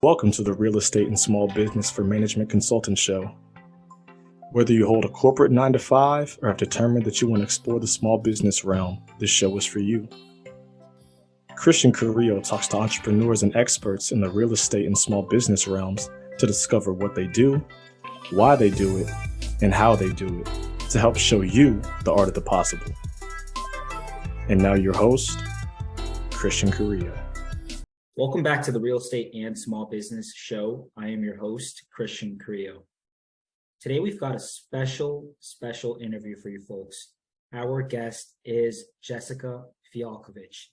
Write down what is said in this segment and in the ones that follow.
Welcome to the Real Estate and Small Business for Management Consultant Show. Whether you hold a corporate 9-to-5 or have determined that you want to explore the small business realm, this show is for you. Christian Carrillo talks to entrepreneurs and experts in the real estate and small business realms to discover what they do, why they do it, and how they do it to help show you the art of the possible. And now your host, Christian Carrillo. Welcome back to the Real Estate and Small Business Show. I am your host, Christian Carrillo. Today, we've got a special interview for you folks. Our guest is Jessica Fialkovich.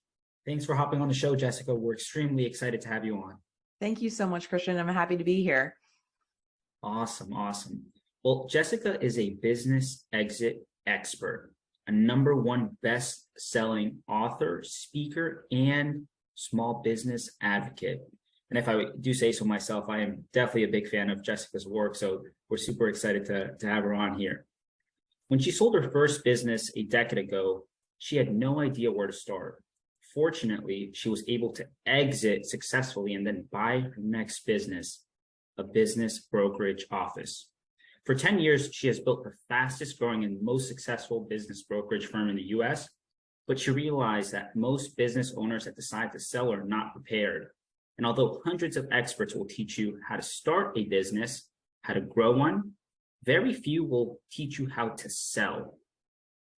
Thanks for hopping on the show, Jessica. We're extremely excited to have you on. Thank you so much, Christian. I'm happy to be here. Awesome. Well, Jessica is a business exit expert, a #1 best-selling author, speaker, and small business advocate. And if I do say so myself, I am definitely a big fan of Jessica's work. So we're super excited to have her on here. When she sold her first business a decade ago, she had no idea where to start. Fortunately, she was able to exit successfully and then buy her next business, a business brokerage office. For 10 years, she has built the fastest growing and most successful business brokerage firm in the US. But she realized that most business owners that decide to sell are not prepared. And although hundreds of experts will teach you how to start a business, how to grow one, very few will teach you how to sell,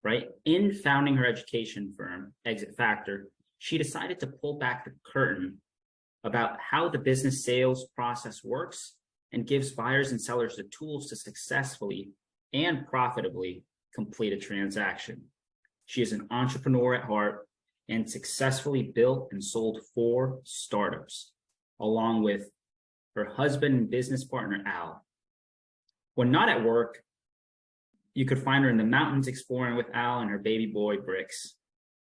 right? In founding her education firm, Exit Factor, she decided to pull back the curtain about how the business sales process works and gives buyers and sellers the tools to successfully and profitably complete a transaction. She is an entrepreneur at heart and successfully built and sold 4 startups, along with her husband and business partner, Al. When not at work, you could find her in the mountains exploring with Al and her baby boy, Bricks,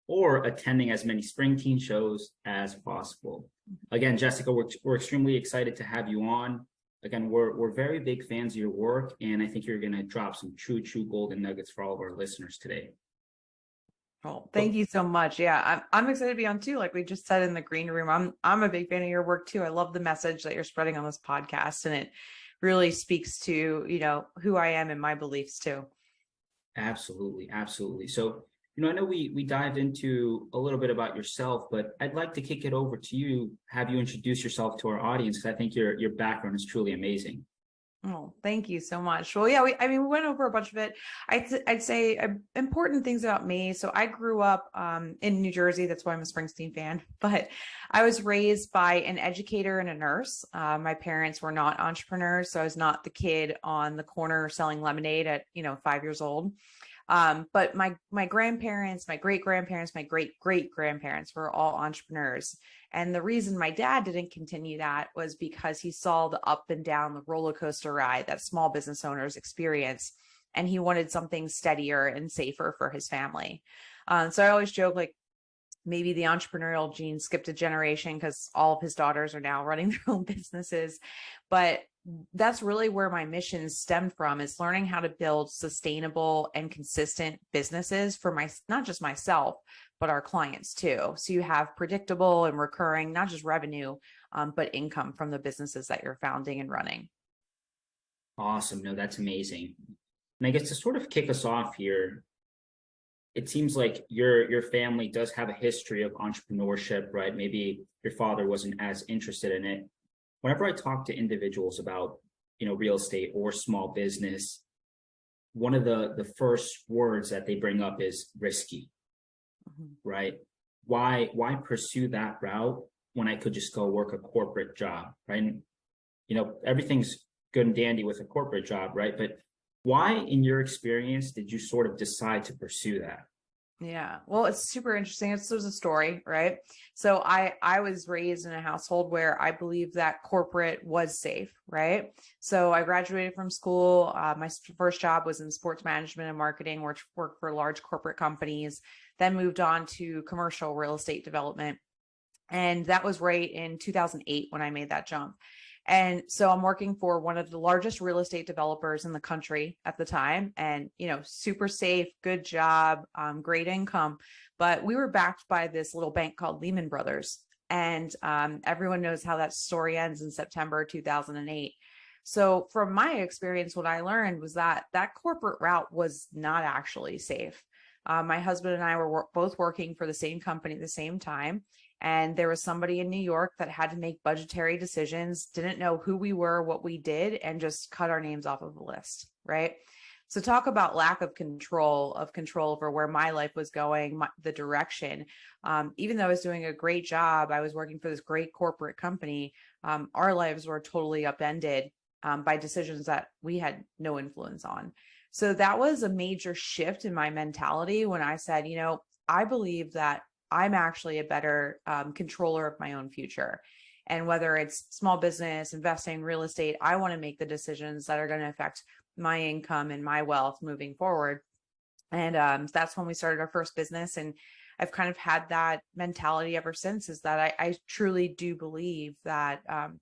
or attending as many spring teen shows as possible. Again, Jessica, we're extremely excited to have you on. Again, we're very big fans of your work, and I think you're going to drop some true golden nuggets for all of our listeners today. Oh, thank you so much. Yeah, I'm excited to be on too. Like we just said in the green room, I'm a big fan of your work too. I love the message that you're spreading on this podcast, and it really speaks to, who I am and my beliefs too. Absolutely. So, I know we dived into a little bit about yourself, but I'd like to kick it over to you, have you introduce yourself to our audience, because I think your background is truly amazing. Oh, thank you so much. Well, yeah, we went over a bunch of it. I'd say important things about me. So I grew up in New Jersey. That's why I'm a Springsteen fan. But I was raised by an educator and a nurse. My parents were not entrepreneurs, so I was not the kid on the corner selling lemonade at 5 years old. But my grandparents, my great-grandparents, my great-great-grandparents were all entrepreneurs. And the reason my dad didn't continue that was because he saw the up and down, the roller coaster ride that small business owners experience. And he wanted something steadier and safer for his family. So I always joke, like, maybe the entrepreneurial gene skipped a generation because all of his daughters are now running their own businesses. But that's really where my mission stemmed from, is learning how to build sustainable and consistent businesses for not just myself, but our clients too. So you have predictable and recurring, not just revenue, but income from the businesses that you're founding and running. Awesome. No, that's amazing. And I guess to sort of kick us off here, it seems like your family does have a history of entrepreneurship, right? Maybe your father wasn't as interested in it. Whenever I talk to individuals about, real estate or small business, one of the first words that they bring up is risky, right? Why pursue that route when I could just go work a corporate job, right? And, everything's good and dandy with a corporate job, right? But why, in your experience, did you sort of decide to pursue that? Yeah, well, it's super interesting. There's a story, right? So I was raised in a household where I believe that corporate was safe, right? So I graduated from school. My first job was in sports management and marketing, worked for large corporate companies, then moved on to commercial real estate development. And that was right in 2008 when I made that jump. And so I'm working for one of the largest real estate developers in the country at the time, and, super safe, good job, great income. But we were backed by this little bank called Lehman Brothers. And everyone knows how that story ends in September 2008. So from my experience, what I learned was that that corporate route was not actually safe. My husband and I were both working for the same company at the same time. And there was somebody in New York that had to make budgetary decisions, didn't know who we were, what we did, and just cut our names off of the list, right? So talk about lack of control over where my life was going, the direction. Even though I was doing a great job, I was working for this great corporate company. Our lives were totally upended by decisions that we had no influence on. So that was a major shift in my mentality when I said, I believe that I'm actually a better controller of my own future. And whether it's small business, investing, real estate, I want to make the decisions that are going to affect my income and my wealth moving forward. And that's when we started our first business. And I've kind of had that mentality ever since, is that I truly do believe that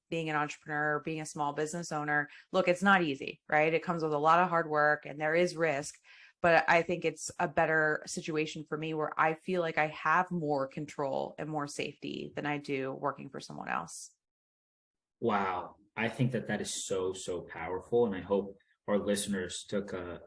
being an entrepreneur, being a small business owner, look, it's not easy, right? It comes with a lot of hard work and there is risk, but I think it's a better situation for me where I feel like I have more control and more safety than I do working for someone else. Wow. I think that is so, so powerful. And I hope our listeners took a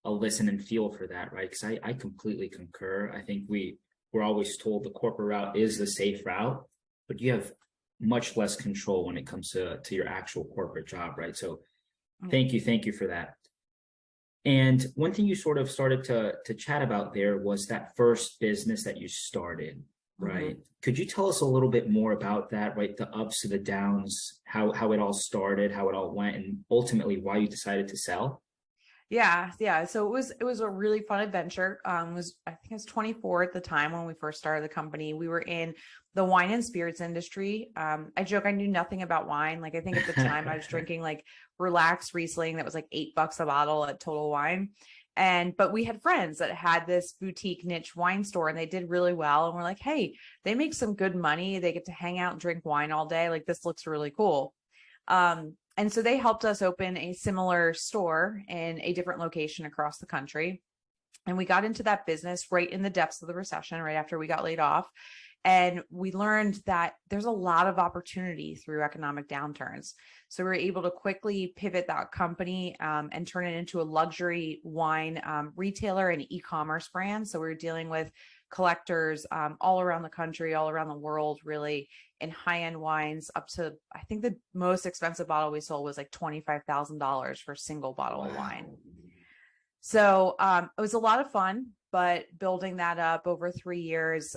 listen and feel for that, right? Because I completely concur. I think we're always told the corporate route is the safe route, but you have much less control when it comes to your actual corporate job, right? So thank you for that. And one thing you sort of started to chat about there was that first business that you started, right? Could you tell us a little bit more about that, right? The ups to the downs, how it all started, how it all went, and ultimately why you decided to sell? Yeah. So it was a really fun adventure. I think I was 24 at the time when we first started the company. We were in the wine and spirits industry. I joke I knew nothing about wine. Like I think at the time I was drinking like relaxed Riesling that was like $8 a bottle at Total Wine. But we had friends that had this boutique niche wine store and they did really well. And we're like, hey, they make some good money. They get to hang out and drink wine all day. Like this looks really cool. And so they helped us open a similar store in a different location across the country. And we got into that business right in the depths of the recession, right after we got laid off. And we learned that there's a lot of opportunity through economic downturns. So we were able to quickly pivot that company and turn it into a luxury wine retailer and e-commerce brand. So we were dealing with collectors all around the country, all around the world, really, in high-end wines up to, I think the most expensive bottle we sold was like $25,000 for a single bottle of wine. So it was a lot of fun, but building that up over 3 years,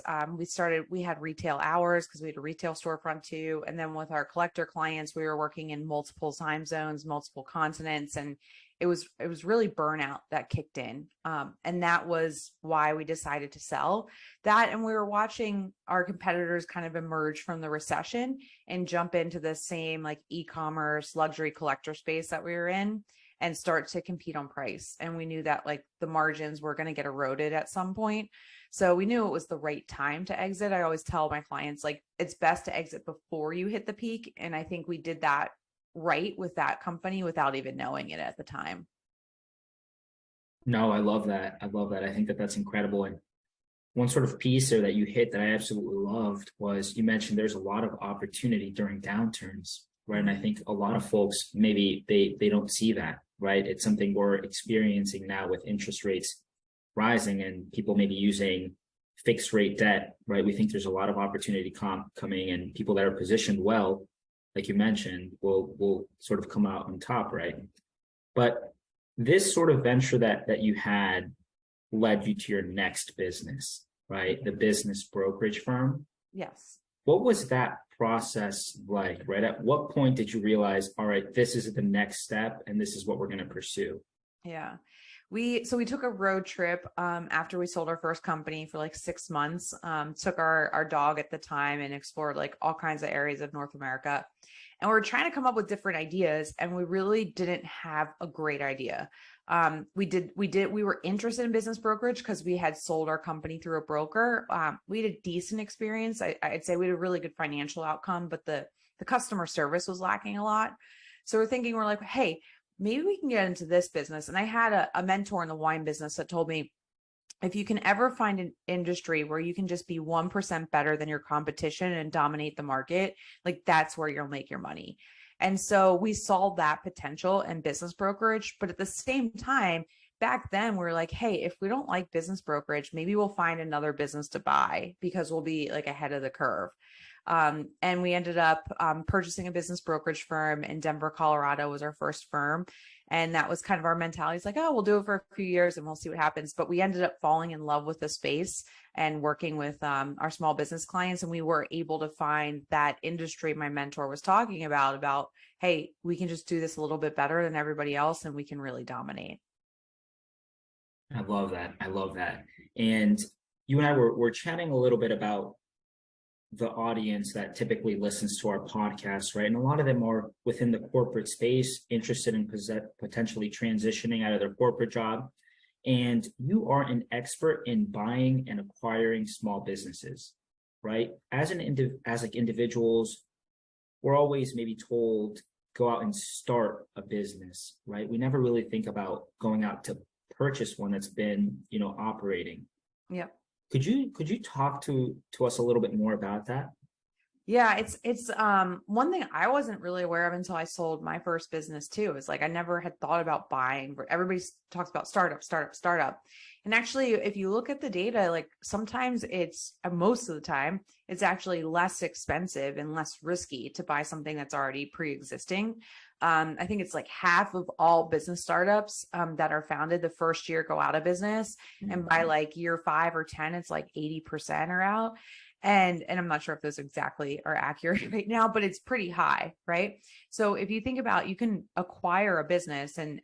we had retail hours because we had a retail storefront too. And then with our collector clients, we were working in multiple time zones, multiple continents. And it was really burnout that kicked in. And that was why we decided to sell that. And we were watching our competitors kind of emerge from the recession and jump into the same like e-commerce luxury collector space that we were in and start to compete on price. And we knew that like the margins were going to get eroded at some point. So we knew it was the right time to exit. I always tell my clients, like, it's best to exit before you hit the peak. And I think we did that right with that company without even knowing it at the time. No, I love that. I think that's incredible. And one sort of piece there that you hit that I absolutely loved was you mentioned there's a lot of opportunity during downturns, right? And I think a lot of folks, maybe they don't see that, right? It's something we're experiencing now with interest rates rising and people maybe using fixed rate debt, right? We think there's a lot of opportunity coming, and people that are positioned well, like you mentioned, will sort of come out on top, right? But this sort of venture that you had led you to your next business, right? The business brokerage firm. Yes. What was that process like, right? At what point did you realize, all right, this is the next step and this is what we're going to pursue? Yeah. We took a road trip after we sold our first company for like 6 months, took our dog at the time and explored like all kinds of areas of North America. And we were trying to come up with different ideas and we really didn't have a great idea. We were interested in business brokerage because we had sold our company through a broker. We had a decent experience. I'd say we had a really good financial outcome, but the customer service was lacking a lot. So we're like, hey, maybe we can get into this business. And I had a mentor in the wine business that told me, if you can ever find an industry where you can just be 1% better than your competition and dominate the market, like that's where you'll make your money. And so we saw that potential in business brokerage, but at the same time, back then we were like, hey, if we don't like business brokerage, maybe we'll find another business to buy because we'll be like ahead of the curve. And we ended up purchasing a business brokerage firm in Denver, Colorado was our first firm. And that was kind of our mentality. It's like, oh, we'll do it for a few years and we'll see what happens. But we ended up falling in love with the space and working with our small business clients. And we were able to find that industry my mentor was talking about, hey, we can just do this a little bit better than everybody else and we can really dominate. I love that. I love that. And you and I were chatting a little bit about the audience that typically listens to our podcast, right? And a lot of them are within the corporate space, interested in potentially transitioning out of their corporate job. And you are an expert in buying and acquiring small businesses, right? As like individuals, we're always maybe told, go out and start a business, right? We never really think about going out to purchase one that's been, operating. Yep. Could you talk to us a little bit more about that? Yeah, it's one thing I wasn't really aware of until I sold my first business too. Is like I never had thought about buying. Everybody talks about startup. And actually, if you look at the data, like sometimes it's most of the time, it's actually less expensive and less risky to buy something that's already pre-existing. I think it's like half of all business startups that are founded the first year go out of business. Mm-hmm. And by like year 5 or 10, it's like 80% are out. And I'm not sure if those exactly are accurate right now, but it's pretty high, right? So if you think about, you can acquire a business and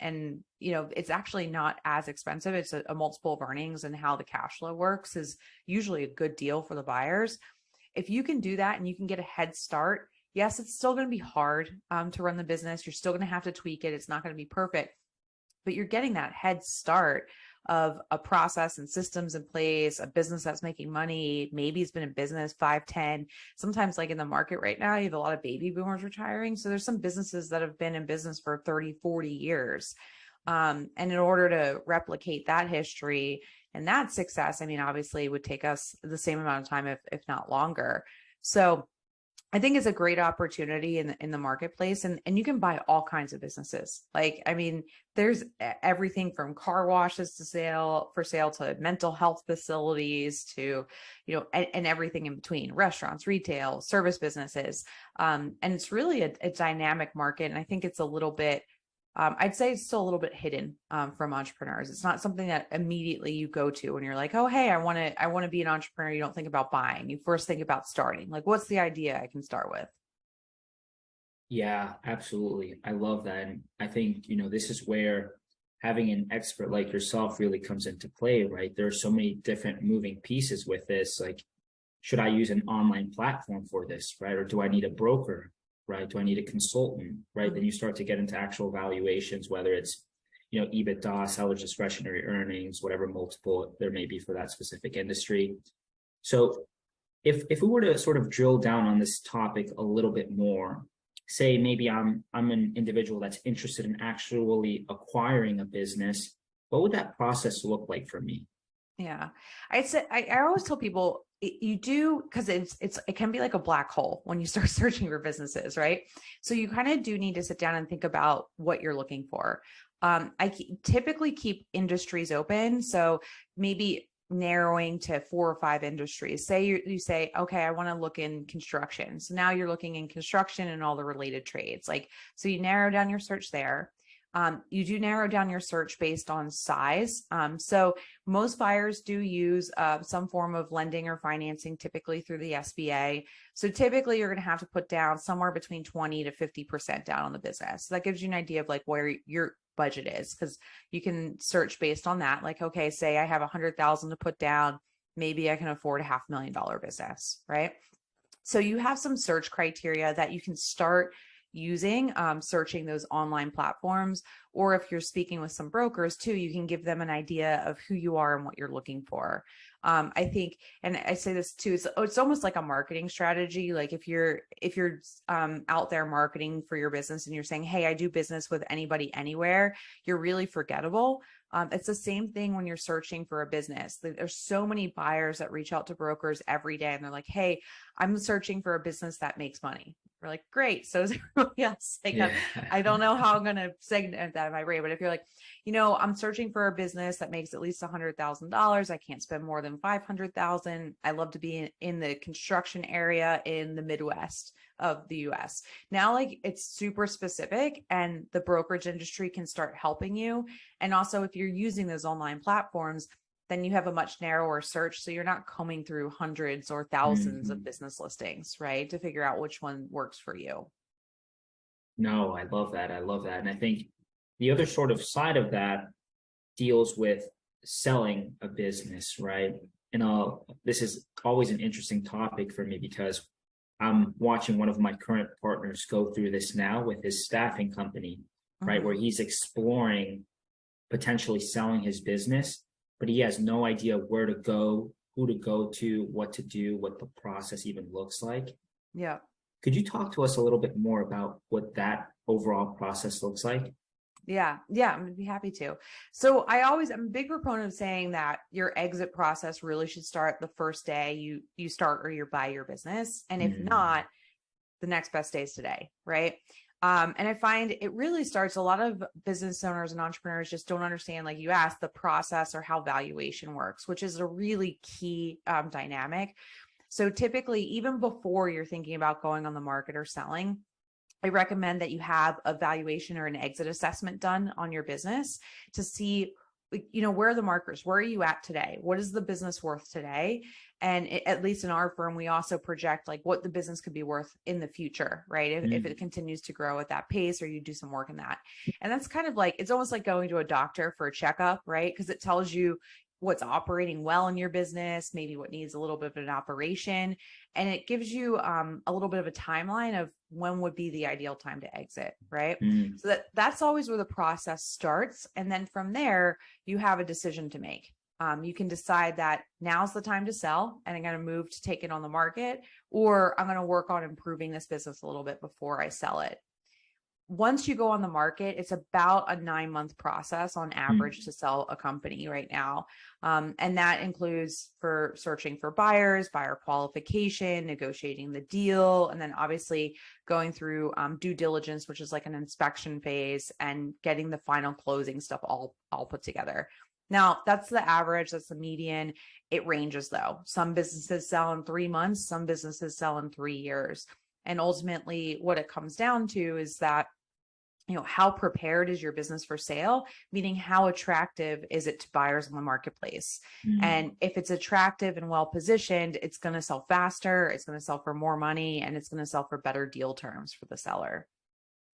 it's actually not as expensive. It's a multiple of earnings, and how the cash flow works is usually a good deal for the buyers. If you can do that and you can get a head start, yes, it's still going to be hard to run the business. You're still going to have to tweak it. It's not going to be perfect, but you're getting that head start of a process and systems in place, a business that's making money. Maybe it's been in business 5, 10. Sometimes like in the market right now, you have a lot of baby boomers retiring. So there's some businesses that have been in business for 30, 40 years. And in order to replicate that history and that success, I mean, obviously it would take us the same amount of time, if not longer. So I think it's a great opportunity in the marketplace, and you can buy all kinds of businesses. Like, I mean, there's everything from car washes for sale to mental health facilities to, and everything in between, restaurants, retail, service businesses. And it's really a dynamic market. And I think it's a little bit, I'd say it's still a little bit hidden from entrepreneurs. It's not something that immediately you go to when you're like, oh, hey, I want to be an entrepreneur. You don't think about buying. You first think about starting. Like, what's the idea I can start with? Yeah, absolutely. I love that. And I think, this is where having an expert like yourself really comes into play, right? There are so many different moving pieces with this. Like, should I use an online platform for this, right? Or do I need a broker? Right? Do I need a consultant? Right? Mm-hmm. Then you start to get into actual valuations, whether it's, EBITDA, seller's discretionary earnings, whatever multiple there may be for that specific industry. So if we were to sort of drill down on this topic a little bit more, say maybe I'm an individual that's interested in actually acquiring a business, what would that process look like for me? Yeah, I'd say I always tell people you do, because it can be like a black hole when you start searching for businesses, right? So you kind of do need to sit down and think about what you're looking for. I typically keep industries open, so maybe narrowing to 4 or 5 industries. Say you say, okay, I want to look in construction. So now you're looking in construction and all the related trades. So you narrow down your search there. You do narrow down your search based on size. So most buyers do use some form of lending or financing, typically through the SBA. So typically you're going to have to put down somewhere between 20 to 50% down on the business. So that gives you an idea of like where your budget is, because you can search based on that. Like, okay, say I have 100,000 to put down, maybe I can afford a $500,000 business, right? So you have some search criteria that you can start using, searching those online platforms. Or if you're speaking with some brokers too, you can give them an idea of who you are and what you're looking for. I think, and I say this too, it's almost like a marketing strategy. Like if you're out there marketing for your business and you're saying, hey, I do business with anybody, anywhere, you're really forgettable. It's the same thing when you're searching for a business. There's so many buyers that reach out to brokers every day and they're like, hey, I'm searching for a business that makes money. We're like, great. So is everybody else. Like, Yeah. I don't know how I'm going to segment that in my brain, but if you're like, I'm searching for a business that makes at least $100,000. I can't spend more than 500,000. I love to be in the construction area in the Midwest of the US. Now, like, it's super specific and the brokerage industry can start helping you. And also if you're using those online platforms, then you have a much narrower search. So you're not combing through hundreds or thousands of business listings, right? To figure out which one works for you. No, I love that. I love that. And I think the other sort of side of that deals with selling a business, right? And this is always an interesting topic for me because I'm watching one of my current partners go through this now with his staffing company, right? Where he's exploring potentially selling his business, but he has no idea where to go, who to go to, what to do, what the process even looks like. Yeah. Could you talk to us a little bit more about what that overall process looks like? Yeah, I'm gonna be happy to. So I'm a big proponent of saying that your exit process really should start the first day you start or you buy your business. And if not, the next best day is today, right? And I find it really starts, a lot of business owners and entrepreneurs just don't understand, like you asked, the process or how valuation works, which is a really key dynamic. So typically, even before you're thinking about going on the market or selling, I recommend that you have a valuation or an exit assessment done on your business to see, where are the markers? Where are you at today? What is the business worth today? And at least in our firm, we also project like what the business could be worth in the future, right? If it continues to grow at that pace or you do some work in that. And that's kind of like, it's almost like going to a doctor for a checkup, right? Because it tells you what's operating well in your business, maybe what needs a little bit of an operation. And it gives you a little bit of a timeline of when would be the ideal time to exit, right? So that's always where the process starts. And then from there, you have a decision to make. You can decide that now's the time to sell and I'm going to move to take it on the market, or I'm going to work on improving this business a little bit before I sell it. Once you go on the market, it's about a 9-month process on average to sell a company right now. And that includes for searching for buyers, buyer qualification, negotiating the deal, and then obviously going through due diligence, which is like an inspection phase, and getting the final closing stuff all put together. Now, that's the average, that's the median. It ranges though. Some businesses sell in 3 months, some businesses sell in 3 years. And ultimately, what it comes down to is that, how prepared is your business for sale? Meaning, how attractive is it to buyers in the marketplace? And if it's attractive and well positioned, it's going to sell faster, it's going to sell for more money, and it's going to sell for better deal terms for the seller.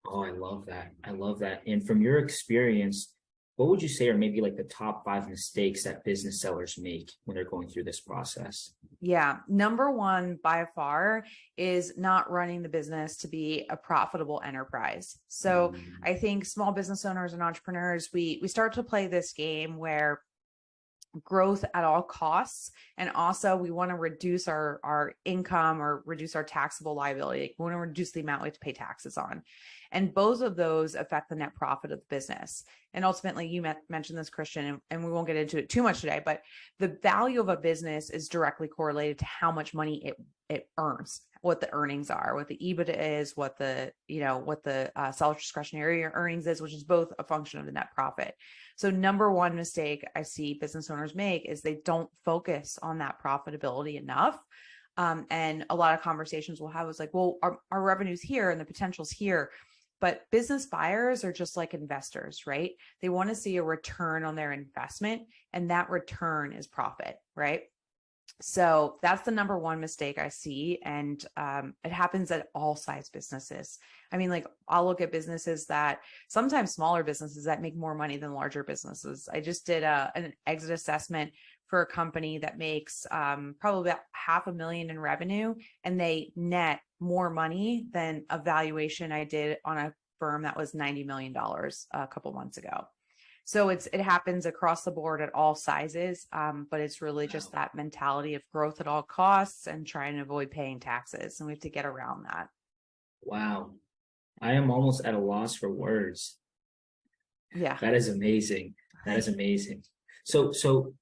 Oh, I love that. I love that. And from your experience, what would you say are maybe like the top 5 mistakes that business sellers make when they're going through this process? Yeah. Number one by far is not running the business to be a profitable enterprise. So I think small business owners and entrepreneurs, we start to play this game where growth at all costs. And also we want to reduce our income or reduce our taxable liability. Like we want to reduce the amount we have to pay taxes on. And both of those affect the net profit of the business. And ultimately, you mentioned this, Christian, and we won't get into it too much today, but the value of a business is directly correlated to how much money it earns, what the earnings are, what the EBITDA is, what the seller discretionary earnings is, which is both a function of the net profit. So number one mistake I see business owners make is they don't focus on that profitability enough. And a lot of conversations we'll have is like, well, our revenue's here and the potential's here. But business buyers are just like investors, right? They want to see a return on their investment, and that return is profit, right? So that's the number one mistake I see. And it happens at all size businesses. I mean, like I'll look at businesses that sometimes smaller businesses that make more money than larger businesses. I just did an exit assessment for a company that makes probably about $500,000 in revenue, and they net more money than a valuation I did on a firm that was $90 million a couple months ago. So it happens across the board at all sizes, but it's really just that mentality of growth at all costs and trying to avoid paying taxes, and we have to get around that. Wow. I am almost at a loss for words. Yeah. That is amazing. That is amazing. So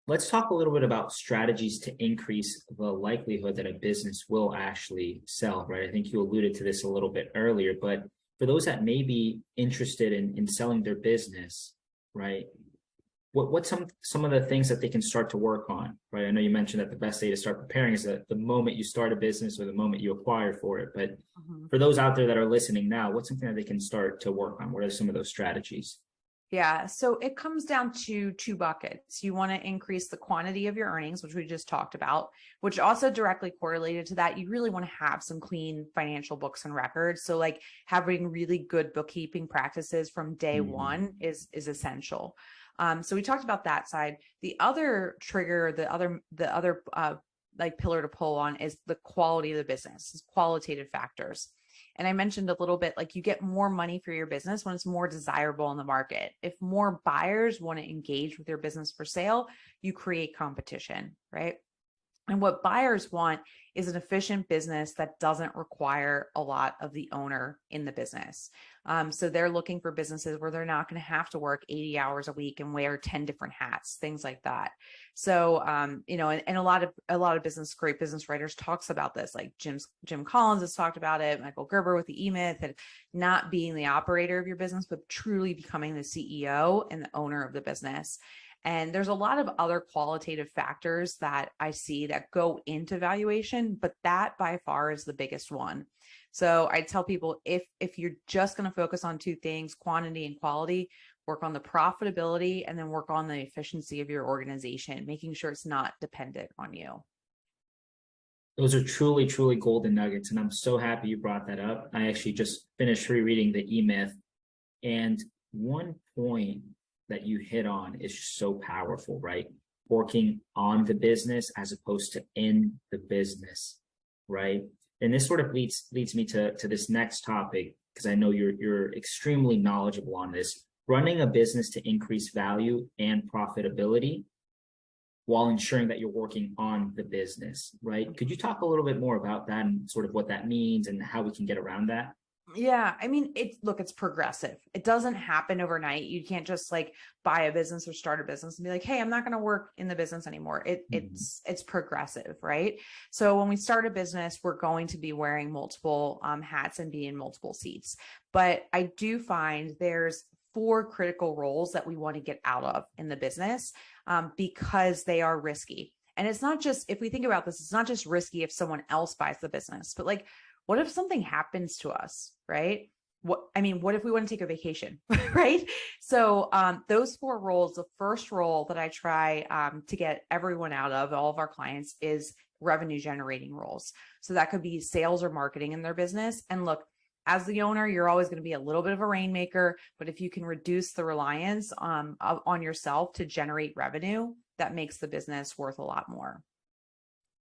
let's talk a little bit about strategies to increase the likelihood that a business will actually sell, right? I think you alluded to this a little bit earlier, but for those that may be interested in selling their business, right? What's some of the things that they can start to work on, right? I know you mentioned that the best day to start preparing is the moment you start a business or the moment you acquire for it. But for those out there that are listening now, what's something that they can start to work on? What are some of those strategies? Yeah. So it comes down to two buckets. You want to increase the quantity of your earnings, which we just talked about, which also directly correlated to that. You really want to have some clean financial books and records. So like having really good bookkeeping practices from day one is essential. So we talked about that side. The other trigger, the other like pillar to pull on is the quality of the business, is qualitative factors. And I mentioned a little bit, like you get more money for your business when it's more desirable in the market. If more buyers want to engage with your business for sale, you create competition, right? And what buyers want is an efficient business that doesn't require a lot of the owner in the business. So they're looking for businesses where they're not going to have to work 80 hours a week and wear 10 different hats, things like that. So, and a lot of great business writers talks about this, like Jim Collins has talked about it, Michael Gerber with the E-Myth, and not being the operator of your business, but truly becoming the CEO and the owner of the business. And there's a lot of other qualitative factors that I see that go into valuation, but that by far is the biggest one. So I tell people, if you're just going to focus on two things, quantity and quality, work on the profitability and then work on the efficiency of your organization, making sure it's not dependent on you. Those are truly, truly golden nuggets. And I'm so happy you brought that up. I actually just finished rereading the E-Myth. And one point that you hit on is just so powerful, right? Working on the business as opposed to in the business, right? And this sort of leads me to this next topic, because I know you're extremely knowledgeable on this. Running a business to increase value and profitability while ensuring that you're working on the business, right? Could you talk a little bit more about that and sort of what that means and how we can get around that? Yeah. I mean, it's progressive. It doesn't happen overnight. You can't just like buy a business or start a business and be like, hey, I'm not going to work in the business anymore. It's progressive, right? So when we start a business, we're going to be wearing multiple hats and be in multiple seats. But I do find there's 4 critical roles that we want to get out of in the business because they are risky. And it's not just, if we think about this, it's not just risky if someone else buys the business, but like, what if something happens to us, right? What if we want to take a vacation, right? So those 4 roles, the first role that I try to get everyone out of, all of our clients, is revenue generating roles. So that could be sales or marketing in their business. And look, as the owner, you're always going to be a little bit of a rainmaker, but if you can reduce the reliance on yourself to generate revenue, that makes the business worth a lot more.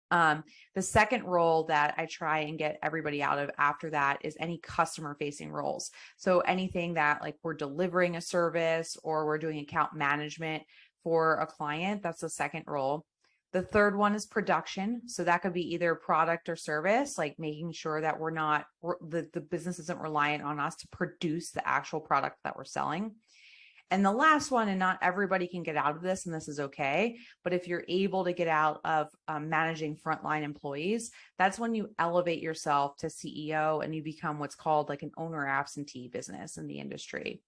The second role that I try and get everybody out of after that is any customer facing roles. So anything that like we're delivering a service or we're doing account management for a client, that's the second role. The third one is production. So that could be either product or service, like making sure that the business isn't reliant on us to produce the actual product that we're selling. And the last one, and not everybody can get out of this, and this is okay, but if you're able to get out of managing frontline employees, that's when you elevate yourself to CEO and you become what's called like an owner absentee business in the industry.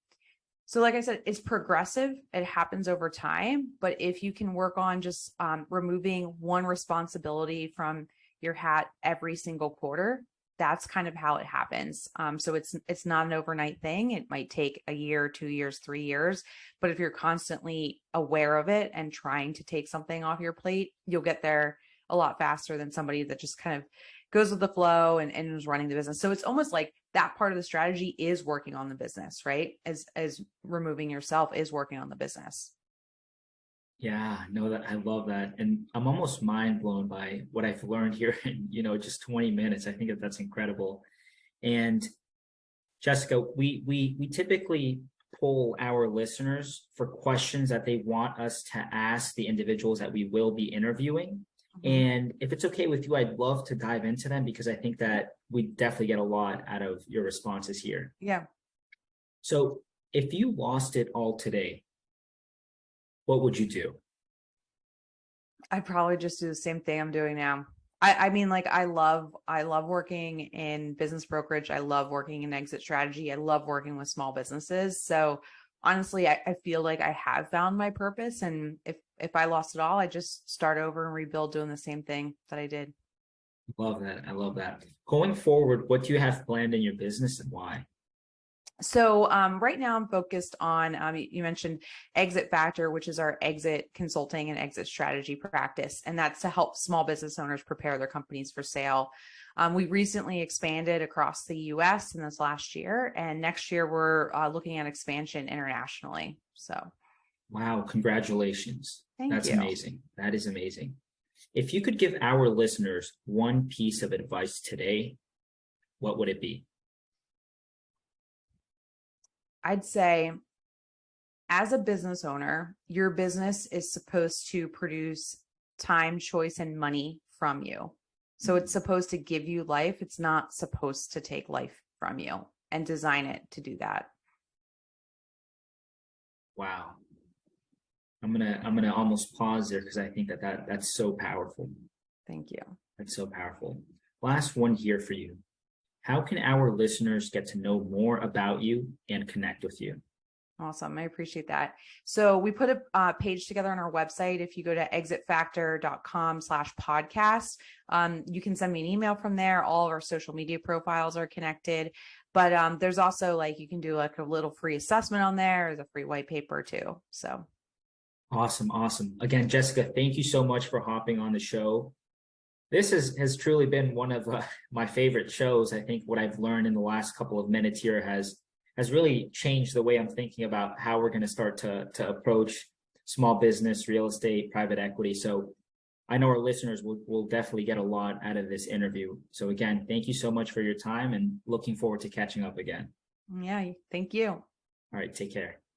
So like I said, it's progressive. It happens over time, but if you can work on just removing one responsibility from your hat every single quarter, that's kind of how it happens. So it's not an overnight thing. It might take a year, 2 years, 3 years, but if you're constantly aware of it and trying to take something off your plate, you'll get there a lot faster than somebody that just kind of goes with the flow and is running the business. So it's almost like that part of the strategy is working on the business, right? As removing yourself is working on the business. Yeah, no, that I love that. And I'm almost mind blown by what I've learned here in, just 20 minutes. I think that that's incredible. And Jessica, we typically poll our listeners for questions that they want us to ask the individuals that we will be interviewing. And if it's okay with you, I'd love to dive into them because I think that we definitely get a lot out of your responses here. Yeah. So if you lost it all today, what would you do? I'd probably just do the same thing I'm doing now. I mean, like I love working in business brokerage. I love working in exit strategy. I love working with small businesses. So honestly, I feel like I have found my purpose. And if I lost it all, I just start over and rebuild doing the same thing that I did. Love that. I love that. Going forward, what do you have planned in your business and why? So right now I'm focused on, you mentioned Exit Factor, which is our exit consulting and exit strategy practice. And that's to help small business owners prepare their companies for sale. We recently expanded across the US in this last year. And next year we're looking at expansion internationally. So. Wow. Congratulations. That's Thank you. amazing. That is amazing. If you could give our listeners one piece of advice today, what would it be? I'd say as a business owner, your business is supposed to produce time, choice, and money from you. So it's supposed to give you life. It's not supposed to take life from you, and design it to do that. Wow. I'm gonna almost pause there because I think that's so powerful. Thank you. That's so powerful. Last one here for you. How can our listeners get to know more about you and connect with you? Awesome. I appreciate that. So we put a page together on our website. If you go to exitfactor.com/podcast, you can send me an email from there. All of our social media profiles are connected, but there's also you can do a little free assessment on there. There's a free white paper too. So. Awesome. Awesome. Again, Jessica, thank you so much for hopping on the show. This has truly been one of my favorite shows. I think what I've learned in the last couple of minutes here has really changed the way I'm thinking about how we're going to start to approach small business, real estate, private equity. So I know our listeners will definitely get a lot out of this interview. So again, thank you so much for your time and looking forward to catching up again. Yeah, thank you. All right, take care.